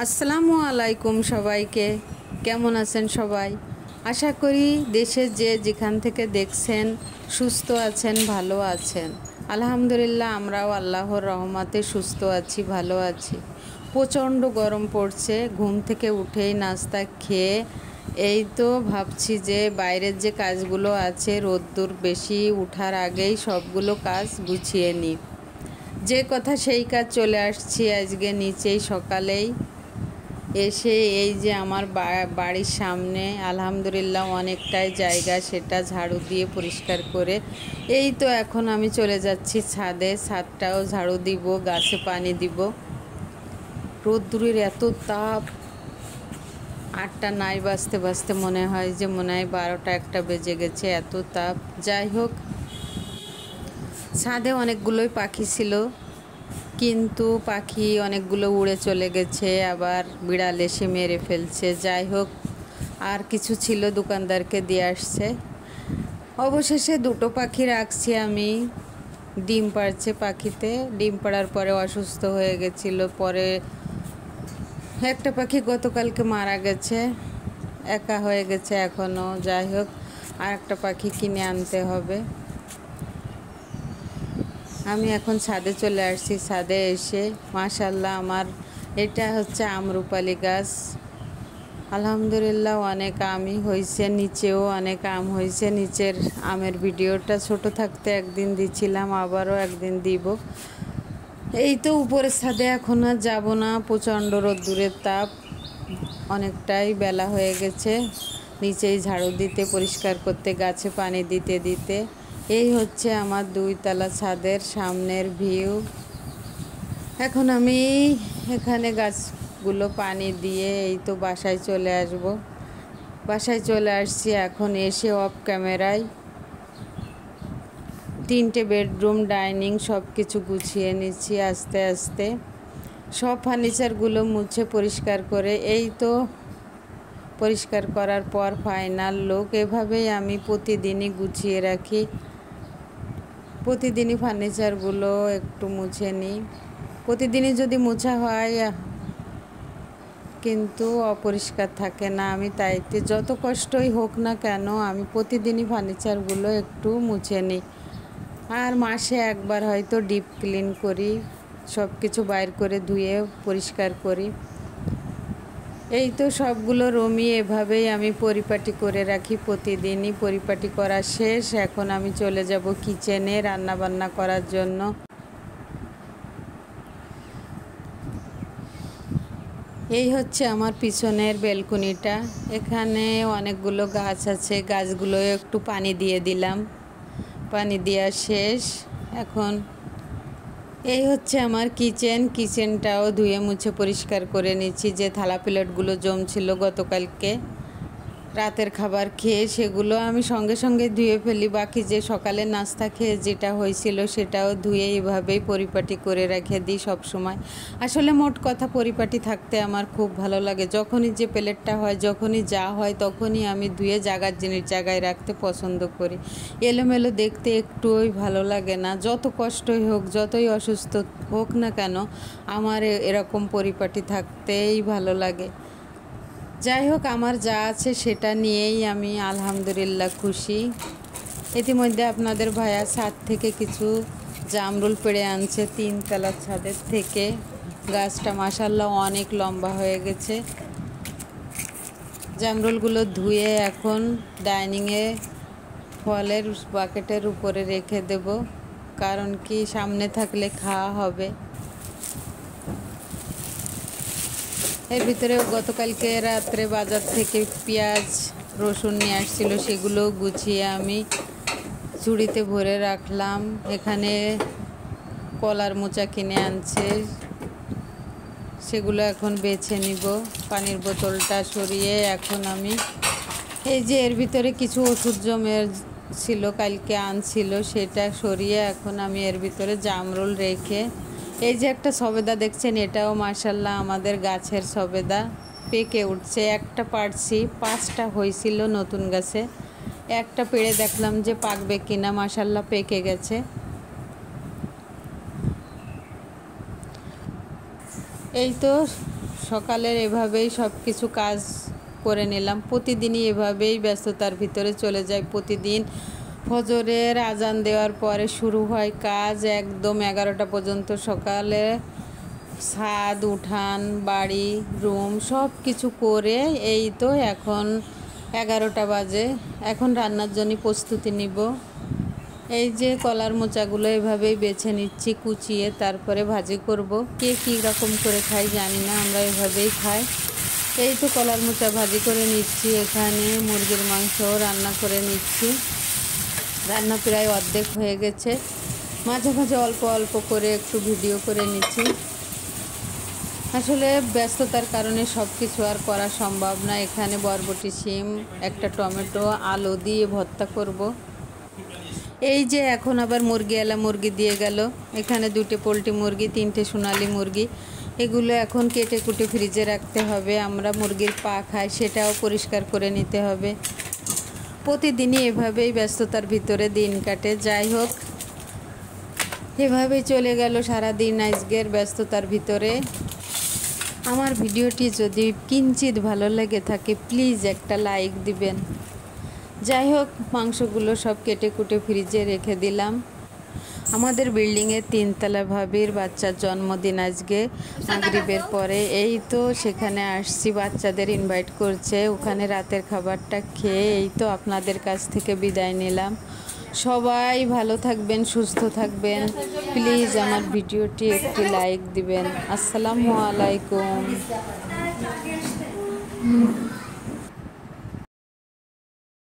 আসসালামু আলাইকুম সবাইকে। কেমন আছেন সবাই? আশা করি দেশে যে যেখান থেকে দেখছেন সুস্থ আছেন, ভালো আছেন। আলহামদুলিল্লাহ আমরাও আল্লাহর রহমতে সুস্থ আছি, ভালো আছি। প্রচণ্ড গরম পড়ছে। ঘুম থেকে উঠেই নাস্তা খেয়ে এই তো ভাবছি যে বাইরের যে কাজগুলো আছে রোদ্দুর বেশি উঠার আগেই সবগুলো কাজ গুছিয়ে নিই। যে কথা সেই কাজ চলে আসছি আজকে নিচেই সকালেই এসে এই যে আমার বাড়ির সামনে আলহামদুলিল্লাহ অনেকটাই জায়গা, সেটা ঝাড়ু দিয়ে পরিষ্কার করে এই তো এখন আমি চলে যাচ্ছি ছাদে। ছাদটাও ঝাড়ু দিব, গাছে পানি দিব। রোদ্দুরের এত তাপ, 8টা নাই বাজতে বাজতে মনে হয় 12টা 1টা বেজে গেছে, এত তাপ। যাই হোক, ছাদে অনেকগুলোই পাখি ছিল, কিন্তু পাখি অনেকগুলো উড়ে চলে গেছে, আবার বিড়াল এসে মেরে ফেলছে। যাই হোক, আর কিছু ছিল দোকানদারকে দিয়ে আসছে। অবশেষে 2টো পাখি রাখছি আমি। ডিম পাড়ছে পাখিতে। ডিম পাড়ার পরে অসুস্থ হয়ে গেছিল, পরে একটা পাখি গতকালকে মারা গেছে, একা হয়ে গেছে এখনও। যাই হোক, আর একটা পাখি কিনে আনতে হবে। আমি এখন ছাদে চলে আসছি। ছাদে এসে মাশাআল্লাহ আমার এটা হচ্ছে আমরুপালি গাছ। আলহামদুলিল্লাহ অনেক আমই হয়েছে, নিচেও অনেক আম হয়েছে। নিচের আমের ভিডিওটা ছোট থাকতে একদিন দিছিলাম, আবারও একদিন দিব। এই তো উপরের ছাদে এখন আর যাবো না, প্রচণ্ড রোদ্দুরের তাপ, অনেকটাই বেলা হয়ে গেছে। নিচেই ঝাড়ু দিতে, পরিষ্কার করতে, গাছে পানি দিতে দিতে এই হচ্ছে আমার 2 তলা ছাদের সামনের ভিউ। এখন আমি এখানে গাছগুলো পানি দিয়ে এই তো বাসায় চলে আসব। বাসায় চলে আসছি এখন। এসে অফ ক্যামেরায় 3টে বেডরুম, ডাইনিং সব কিছু গুছিয়ে নিচ্ছি আস্তে আস্তে। সব ফার্নিচারগুলো মুছে পরিষ্কার করে এই তো পরিষ্কার করার পর ফাইনাল লুক। এভাবেই আমি প্রতিদিনই গুছিয়ে রাখি। প্রতিদিনই ফার্নিচারগুলো একটু মুছে নিই। প্রতিদিনই যদি মোছা হয় কিন্তু অপরিষ্কার থাকে না। আমি তাইতে যত কষ্টই হোক না কেন আমি প্রতিদিনই ফার্নিচারগুলো একটু মুছে নিই। আর মাসে একবার হয়তো ডিপ ক্লিন করি, সব কিছু বাইর করে ধুয়ে পরিষ্কার করি। এই তো সবগুলো রুমই এভাবেই আমি পরিপাটি করে রাখি প্রতিদিনই। পরিপাটি করা শেষ, এখন আমি চলে যাব কিচেনে রান্নাবান্না করার জন্য। এই হচ্ছে আমার পিছনের বেলকনিটা। এখানে অনেকগুলো গাছ আছে, গাছগুলো একটু পানি দিয়ে দিলাম। পানি দেওয়া শেষ। এখন এই হচ্ছে আমার কিচেনটাও ধুয়ে মুছে পরিষ্কার করে নিচ্ছি। যে থালা প্লেটগুলো জমছিল গতকালকে রাতের খাবার খেয়ে, সেগুলো আমি সঙ্গে সঙ্গে ধুয়ে ফেলি। বাকি যে সকালে নাস্তা খেয়ে যেটা হয়েছিল সেটাও ধুয়ে এভাবেই পরিপাটি করে রেখে দিই সব সময়। আসলে মোট কথা পরিপাটি থাকতে আমার খুব ভালো লাগে। যখনই যে প্লেটটা হয়, যখনই যা হয়, তখনই আমি ধুয়ে জায়গার জিনিস জায়গায় রাখতে পছন্দ করি। এলোমেলো দেখতে একটুই ভালো লাগে না। যত কষ্টই হোক, যতই অসুস্থ হোক না কেন, আমার এরকম পরিপাটি থাকতেই ভালো লাগে। যাই হোক, আমার যা আছে সেটা নিয়েই আমি আলহামদুলিল্লাহ খুশি। ইতিমধ্যে আপনাদের ভাইয়া ছাদ থেকে কিছু জামরুল পেড়ে আনছে 3 তলার ছাদের থেকে। গাছটা মাশাআল্লাহ অনেক লম্বা হয়ে গেছে। জামরুলগুলো ধুয়ে এখন ডাইনিংয়ে ফলের বাকেটের উপরে রেখে দেব, কারণ কি সামনে থাকলে খাওয়া হবে। এর ভিতরে গতকালকে রাত্রে বাজার থেকে পেঁয়াজ রসুন নিয়ে আসছিল, সেগুলো গুছিয়ে আমি ঝুড়িতে ভরে রাখলাম। এখানে কলার মোচা কিনে আনছে, সেগুলো এখন বেছে নিব। পানির বোতলটা সরিয়ে এখন আমি এই যে এর ভিতরে কিছু ওষুধ জমে ছিল, কালকে আনছিল, সেটা সরিয়ে এখন আমি এর ভিতরে জামরুল রেখে এই যে একটা সবেদা দেখছেন, এটাও মাশাআল্লাহ আমাদের গাছের সবেদা, পেকে উঠছে। একটা পাড়ছি, 5টা হয়েছিল নতুন গাছে। একটা পেড়ে দেখলাম যে পাকবে কিনা, মাশাআল্লাহ পেকে গেছে। এই তো সকালের এভাবেই সব কিছু কাজ করে নিলাম। প্রতিদিনই এভাবেই ব্যস্ততার ভিতরে চলে যায়। প্রতিদিন ফজরের আজান দেওয়ার পরে শুরু হয় কাজ একদম 11টা পর্যন্ত। সকালে ছাদ, উঠান, বাড়ি, রুম সব কিছু করে এই তো এখন 11টা বাজে। এখন রান্নার জন্য প্রস্তুতি নিব। এই যে কলার মোচাগুলো এভাবেই বেছে নিচ্ছি কুচিয়ে, তারপরে ভাজি করব। কে কী রকম করে খাই জানি না, আমরা এভাবেই খাই। এই তো কলার মোচা ভাজি করে নিচ্ছি। এখানে মুরগির মাংস রান্না করে নিচ্ছি। রান্না প্রায় অর্ধেক হয়ে গেছে। মাঝে মাঝে অল্প অল্প করে একটু ভিডিও করে নিচ্ছি। আসলে ব্যস্ততার কারণে সব কিছু আর করা সম্ভব না। এখানে বরবটি, শিম, একটা টমেটো, আলু দিয়ে ভর্তা করব। এই যে এখন আবার মুরগিওয়ালা মুরগি দিয়ে গেল। এখানে 2টে পোলট্রি মুরগি, 3টে সোনালি মুরগি। এগুলো এখন কেটে কুটে ফ্রিজে রাখতে হবে। আমরা মুরগির পা খাই, সেটাও পরিষ্কার করে নিতে হবে। প্রতিদিনই এভাবেই ব্যস্ততার ভিতরে দিন কাটে। যাই হোক, এভাবেই চলে গেল সারাদিন আজকের ব্যস্ততার ভিতরে। আমার ভিডিওটি যদি কিঞ্চিত ভালো লেগে থাকে প্লিজ একটা লাইক দিবেন। যাই হোক, মাংসগুলো সব কেটে কুটে ফ্রিজে রেখে দিলাম। আমাদের বিল্ডিংয়ের 3তলা ভাবির বাচ্চার জন্মদিন আজকে মাগরিবের পরে। এই তো সেখানে আসছি, বাচ্চাদের ইনভাইট করছে। ওখানে রাতের খাবারটা খেয়ে এই তো আপনাদের কাছ থেকে বিদায় নিলাম। সবাই ভালো থাকবেন, সুস্থ থাকবেন। প্লিজ আমার ভিডিওটি একটি লাইক দিবেন। আসসালামু আলাইকুম।